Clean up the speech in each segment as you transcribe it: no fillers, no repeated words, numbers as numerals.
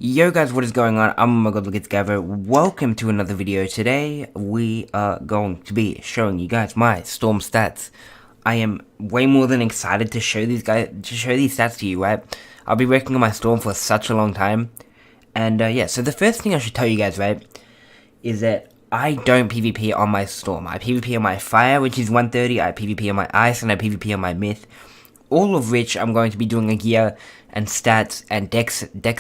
Yo guys, what is going on? I'm my god, look, it's Gavro. Welcome to another video. Today we are going to be showing you guys my Storm stats. I am way more than excited to show these stats to you, right? I'll be working on my Storm for such a long time. And yeah, so the first thing I should tell you guys, right, is that I don't PvP on my Storm. I PvP on my Fire, which is 130, I PvP on my Ice, and I PvP on my Myth. All of which I'm going to be doing a gear and stats and deck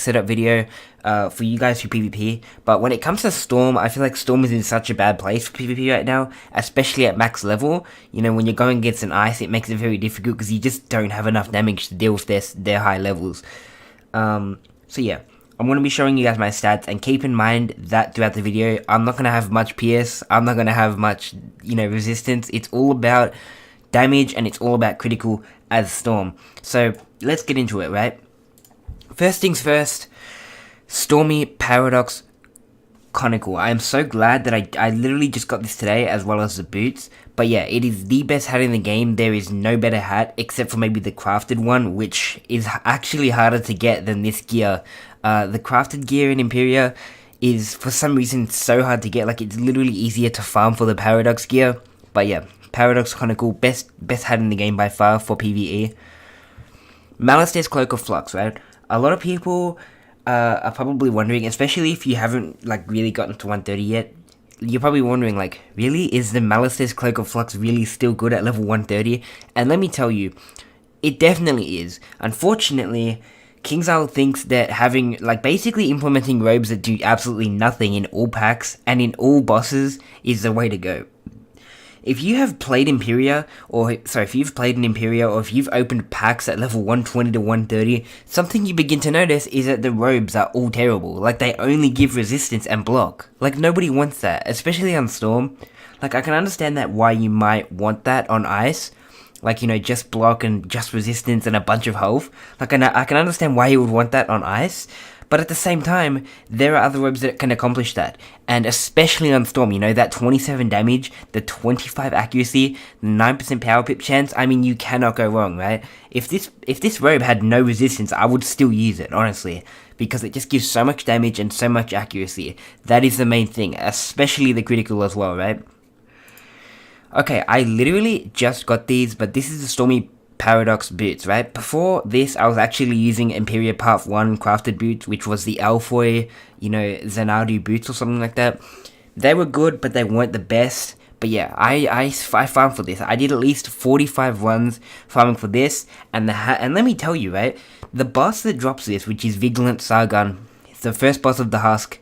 setup video for you guys who PvP. But when it comes to Storm, I feel like Storm is in such a bad place for PvP right now, especially at max level. You know, when you're going against an Ice, it makes it very difficult because you just don't have enough damage to deal with their high levels. So yeah, I'm going to be showing you guys my stats, and keep in mind that throughout the video, I'm not going to have much PS, I'm not going to have much, resistance. It's all about damage, and it's all about critical as Storm. So let's get into it, right? First things first, Stormy Paradox Conical. I am so glad that I literally just got this today, as well as the boots. But yeah, it is the best hat in the game. There is no better hat, except for maybe the crafted one, which is actually harder to get than this gear. The crafted gear in Imperia is, for some reason, so hard to get. Like, it's literally easier to farm for the Paradox gear. But yeah, Paradox Conical, best hat in the game by far for PvE. Malice's Cloak of Flux, right? A lot of people are probably wondering, especially if you haven't really gotten to 130 yet, you're probably wondering, really? Is the Malice's Cloak of Flux really still good at level 130? And let me tell you, it definitely is. Unfortunately, KingsIsle thinks that having, basically implementing robes that do absolutely nothing in all packs and in all bosses is the way to go. If you have played Imperia, if you've played in Imperia, or if you've opened packs at level 120 to 130, something you begin to notice is that the robes are all terrible. They only give resistance and block. Nobody wants that, especially on Storm. I can understand that why you might want that on Ice. Just block and just resistance and a bunch of health. I can understand why you would want that on Ice. But at the same time, there are other robes that can accomplish that. And especially on Storm, that 27 damage, the 25 accuracy, the 9% power pip chance, I mean, you cannot go wrong, right? If this robe had no resistance, I would still use it, honestly. Because it just gives so much damage and so much accuracy. That is the main thing, especially the critical as well, right? Okay, I literally just got these, but this is the Stormy Paradox boots, right? Before this, I was actually using Imperia Part 1 crafted boots, which was the Alfoy, Xanadu boots or something like that. They were good, but they weren't the best. But yeah, I farmed for this. I did at least 45 runs farming for this, and let me tell you, right? The boss that drops this, which is Vigilant Sargon, it's the first boss of the Husk.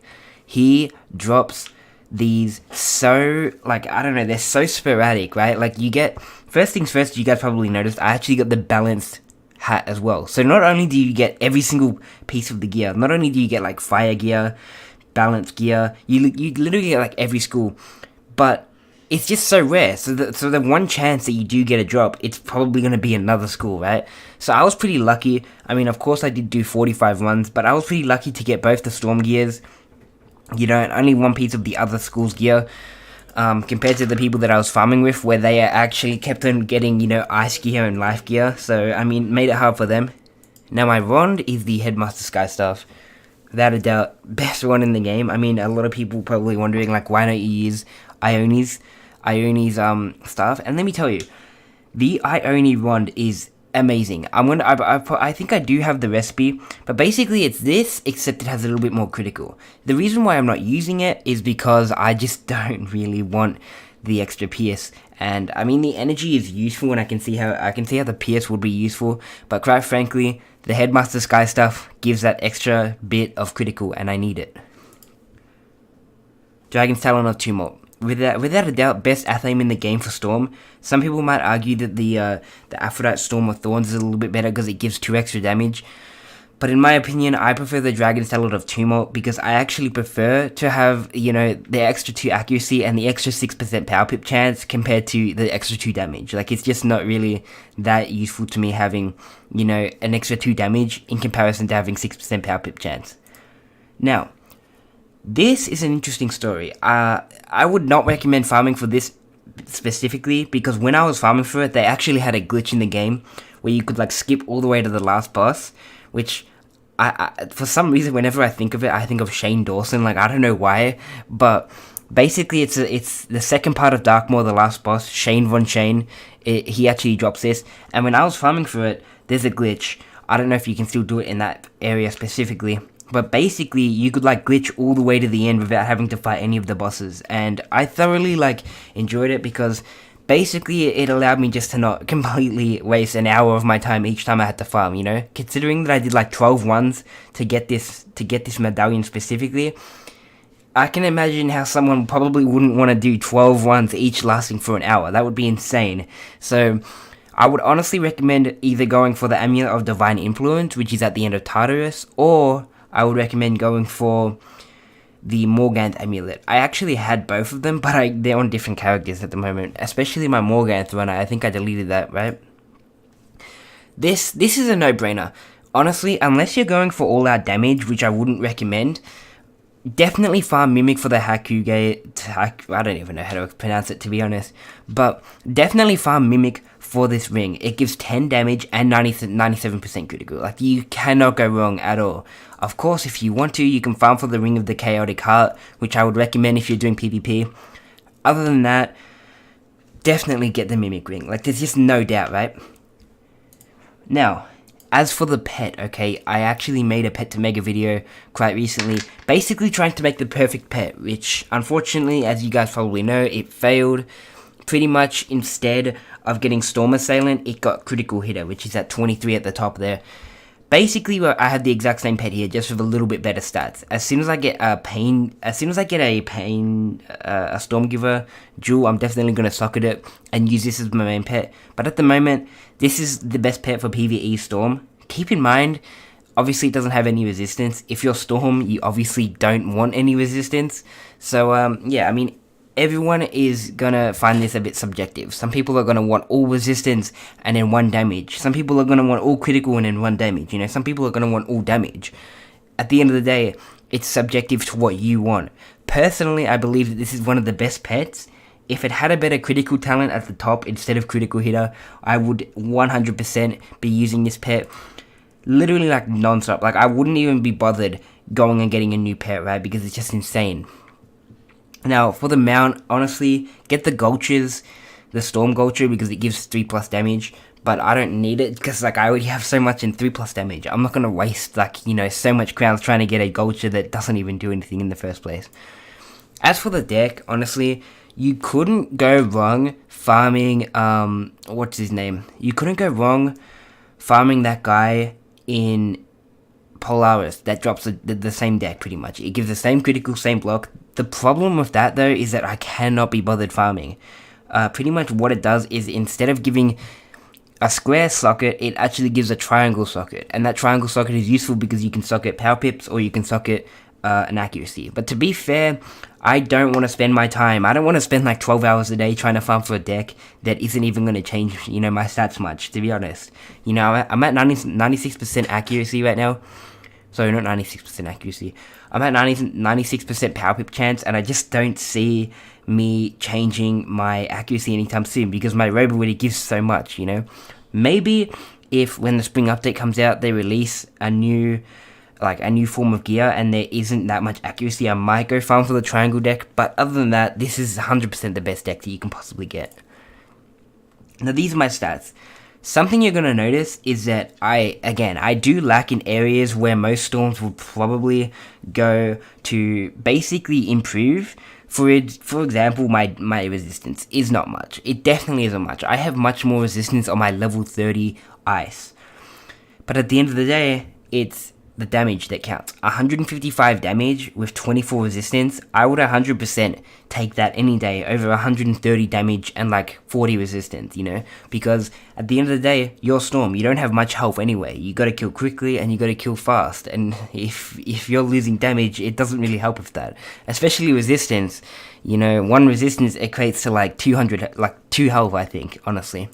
He drops these so, I don't know, they're so sporadic, right? You get, first things first, you guys probably noticed, I actually got the balanced hat as well. So not only do you get every single piece of the gear, not only do you get fire gear, balanced gear, you literally get every school, but it's just so rare. So the one chance that you do get a drop, it's probably going to be another school, right? So I was pretty lucky. I mean, of course I did do 45 runs, but I was pretty lucky to get both the Storm gears, and only one piece of the other school's gear, compared to the people that I was farming with, where they actually kept on getting, ice gear and life gear. So, I mean, made it hard for them. Now, my Rond is the Headmaster Sky Staff. Without a doubt, best one in the game. I mean, a lot of people probably wondering, why don't you use Ione's staff? And let me tell you, the Ione Rond is amazing. I think I do have the recipe, but basically it's this, except it has a little bit more critical. The reason why I'm not using it is because I just don't really want the extra PS. And I mean, the energy is useful, and I can see how the PS would be useful, but quite frankly, the Headmaster Sky stuff gives that extra bit of critical, and I need it. Dragon's Talon of Tumult. Without a doubt, best Athame in the game for Storm. Some people might argue that the Aphrodite Storm of Thorns is a little bit better because it gives 2 extra damage. But in my opinion, I prefer the Dragon's Talon of Tumult because I actually prefer to have, the extra 2 accuracy and the extra 6% power pip chance compared to the extra 2 damage. It's just not really that useful to me having, an extra 2 damage in comparison to having 6% power pip chance. Now, this is an interesting story. I would not recommend farming for this specifically, because when I was farming for it, they actually had a glitch in the game where you could skip all the way to the last boss, which for some reason, whenever I think of it, I think of Shane Dawson. Like, I don't know why, but basically, it's the second part of Darkmoor, the last boss, Shane Von Shane. He actually drops this, and when I was farming for it, there's a glitch. I don't know if you can still do it in that area specifically, but basically, you could like glitch all the way to the end without having to fight any of the bosses, and I thoroughly like enjoyed it because basically it allowed me just to not completely waste an hour of my time each time I had to farm, you know? Considering that I did like 12 runs to get this medallion specifically, I can imagine how someone probably wouldn't want to do 12 runs each lasting for an hour. That would be insane. So I would honestly recommend either going for the Amulet of Divine Influence, which is at the end of Tartarus, or I would recommend going for the Morganth Amulet. I actually had both of them, but they're on different characters at the moment, especially my Morganth one. I think I deleted that, right? This is a no-brainer. Honestly, unless you're going for all-out damage, which I wouldn't recommend, definitely farm Mimic for the Hakuge. I don't even know how to pronounce it, to be honest. But definitely farm Mimic for this ring. It gives 10 damage and 97% critical. Like, you cannot go wrong at all. Of course, if you want to, you can farm for the Ring of the Chaotic Heart, which I would recommend if you're doing PvP. Other than that, definitely get the Mimic Ring. Like, there's just no doubt, right? Now, as for the pet, okay, I actually made a pet to mega video quite recently, basically trying to make the perfect pet, which unfortunately, as you guys probably know, it failed. Pretty much instead of getting Storm Assailant, it got Critical Hitter, which is at 23 at the top there. Basically, I have the exact same pet here, just with a little bit better stats. As soon as I get a Stormgiver jewel, I'm definitely going to socket it and use this as my main pet. But at the moment, this is the best pet for PvE Storm. Keep in mind, obviously it doesn't have any resistance. If you're Storm, you obviously don't want any resistance. So, yeah, I mean, everyone is gonna find this a bit subjective. Some people are gonna want all resistance and then 1 damage. Some people are gonna want all critical and then 1 damage. You know, some people are gonna want all damage. At the end of the day, it's subjective to what you want. Personally, I believe that this is one of the best pets. If it had a better critical talent at the top instead of critical hitter, I would 100% be using this pet literally like non-stop. Like, I wouldn't even be bothered going and getting a new pet, right? Because it's just insane. Now, for the mount, honestly, get the Gulches, the Storm Gulcher, because it gives 3+ damage, but I don't need it, because, like, I already have so much in 3+ damage. I'm not going to waste, like, you know, so much crowns trying to get a Gulcher that doesn't even do anything in the first place. As for the deck, honestly, you couldn't go wrong farming, what's his name? You couldn't go wrong farming that guy in Polaris that drops the same deck, pretty much. It gives the same critical, same block. The problem with that, though, is that I cannot be bothered farming. Pretty much what it does is, instead of giving a square socket, it actually gives a triangle socket. And that triangle socket is useful because you can socket Power Pips or you can socket an Accuracy. But to be fair, I don't want to spend my time. I don't want to spend like 12 hours a day trying to farm for a deck that isn't even going to change, you know, my stats much, to be honest. You know, I'm at 96% accuracy right now. Sorry, not 96% accuracy. I'm at 96% power pip chance, and I just don't see me changing my accuracy anytime soon because my Robo really gives so much, you know. Maybe if when the spring update comes out, they release a new form of gear and there isn't that much accuracy, I might go farm for the triangle deck. But other than that, this is 100% the best deck that you can possibly get. Now, these are my stats. Something you're going to notice is that I do lack in areas where most Storms will probably go to basically improve. For example, my resistance is not much. It definitely isn't much. I have much more resistance on my level 30 ice. But at the end of the day, it's the damage that counts. 155 damage with 24 resistance. I would 100% take that any day over 130 damage and like 40 resistance, you know? Because at the end of the day, you're Storm. You don't have much health anyway. You gotta kill quickly and you gotta kill fast. And if you're losing damage, it doesn't really help with that. Especially resistance. You know, 1 resistance equates to like 200, like 2 health, I think, honestly.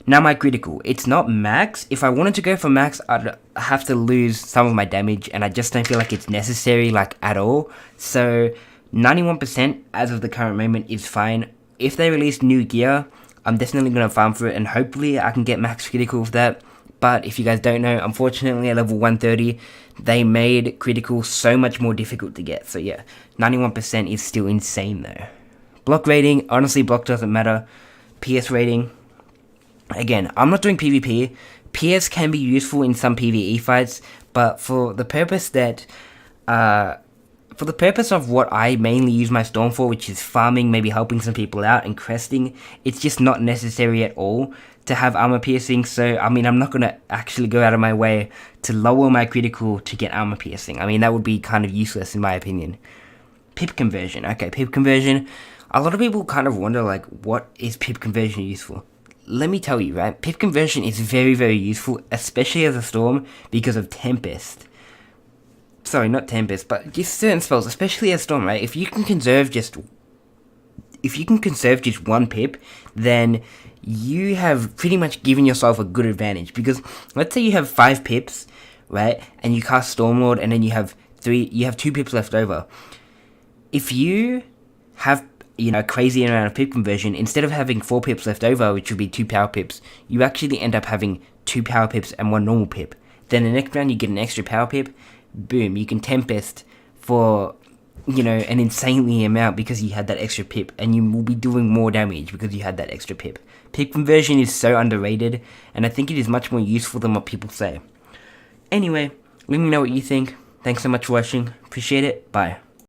Now my critical, it's not max. If I wanted to go for max, I'd have to lose some of my damage, and I just don't feel like it's necessary, like, at all. So 91% as of the current moment is fine. If they release new gear, I'm definitely going to farm for it, and hopefully I can get max critical with that. But if you guys don't know, unfortunately at level 130, they made critical so much more difficult to get. So yeah, 91% is still insane though. Block rating, honestly block doesn't matter. PS rating, again, I'm not doing PvP. PS can be useful in some PvE fights, but for the purpose of what I mainly use my Storm for, which is farming, maybe helping some people out, and cresting, it's just not necessary at all to have armor piercing. So, I mean, I'm not going to actually go out of my way to lower my critical to get armor piercing. I mean, that would be kind of useless in my opinion. Pip conversion. Okay, pip conversion. A lot of people kind of wonder, like, what is pip conversion useful? Let me tell you, right? Pip conversion is very, very useful, especially as a Storm, because of Tempest. Sorry, not Tempest, but just certain spells, especially as Storm, right? If you can conserve just one pip, then you have pretty much given yourself a good advantage. Because let's say you have 5 pips, right? And you cast Stormlord, and then you have 2 pips left over. If you have, you know, a crazy amount of pip conversion, instead of having 4 pips left over, which would be 2 power pips, you actually end up having 2 power pips and 1 normal pip. Then the next round you get an extra power pip, boom, you can Tempest for, you know, an insanely amount because you had that extra pip, and you will be doing more damage because you had that extra pip. Pip conversion is so underrated, and I think it is much more useful than what people say. Anyway, let me know what you think. Thanks so much for watching. Appreciate it. Bye.